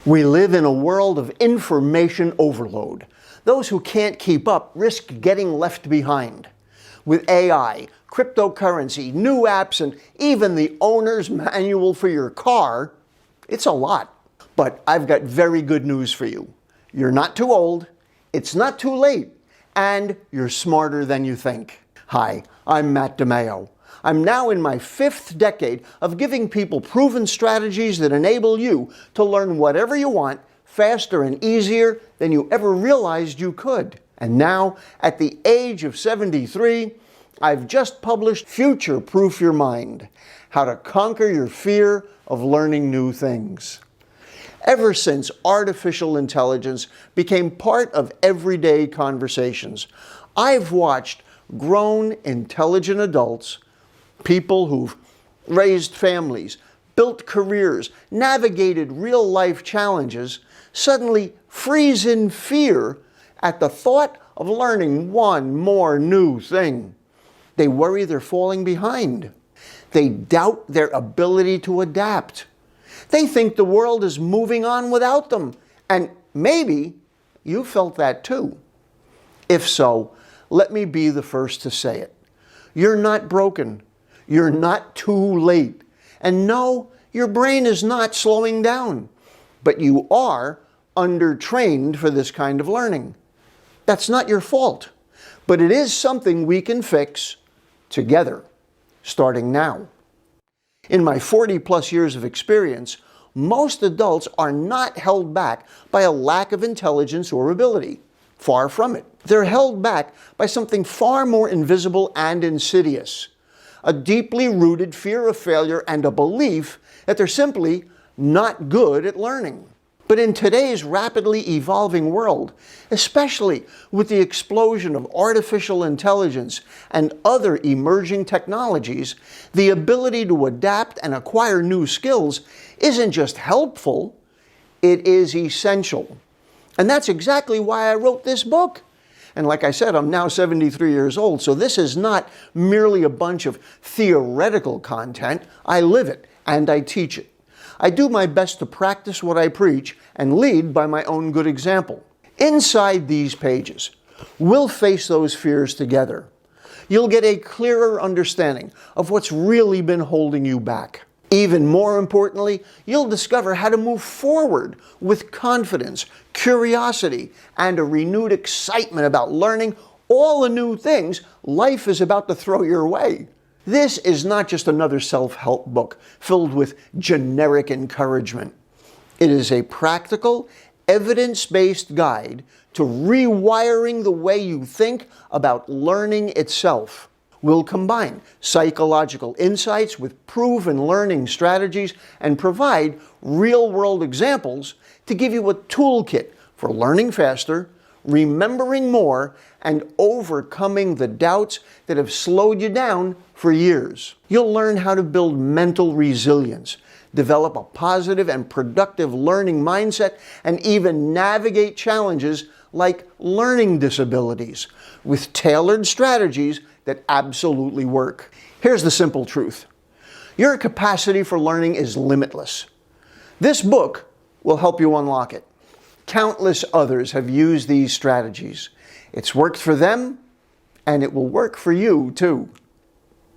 We live in a world of information overload. Those who can't keep up risk getting left behind. With AI, cryptocurrency, new apps, and even the owner's manual for your car, it's a lot. But I've got very good news for you. You're not too old, it's not too late, and you're smarter than you think. Hi, I'm Matt DiMaio. I'm now in my 5th decade of giving people proven strategies that enable you to learn whatever you want faster and easier than you ever realized you could. And now, at the age of 73, I've just published Futureproof Your Mind: How to Conquer Your Fear of Learning New Things. Ever since artificial intelligence became part of everyday conversations, I've watched grown, intelligent adults, people who've raised families, built careers, navigated real-life challenges, suddenly freeze in fear at the thought of learning one more new thing. They worry they're falling behind. They doubt their ability to adapt. They think the world is moving on without them. And maybe you felt that too. If so, let me be the first to say it. You're not broken. You're not too late. And no, your brain is not slowing down. But you are undertrained for this kind of learning. That's not your fault. But it is something we can fix together, starting now. In my 40-plus years of experience, most adults are not held back by a lack of intelligence or ability. Far from it. They're held back by something far more invisible and insidious: a deeply rooted fear of failure and a belief that they're simply not good at learning. But in today's rapidly evolving world, especially with the explosion of artificial intelligence and other emerging technologies, the ability to adapt and acquire new skills isn't just helpful, it is essential. And that's exactly why I wrote this book. And like I said, I'm now 73 years old, so this is not merely a bunch of theoretical content. I live it and I teach it. I do my best to practice what I preach and lead by my own good example. Inside these pages, we'll face those fears together. You'll get a clearer understanding of what's really been holding you back. Even more importantly, you'll discover how to move forward with confidence, curiosity, and a renewed excitement about learning all the new things life is about to throw your way. This is not just another self-help book filled with generic encouragement. It is a practical, evidence-based guide to rewiring the way you think about learning itself. We'll combine psychological insights with proven learning strategies and provide real-world examples to give you a toolkit for learning faster, remembering more, and overcoming the doubts that have slowed you down for years. You'll learn how to build mental resilience, develop a positive and productive learning mindset, and even navigate challenges like learning disabilities with tailored strategies that absolutely work. Here's the simple truth. Your capacity for learning is limitless. This book will help you unlock it. Countless others have used these strategies. It's worked for them, and it will work for you too.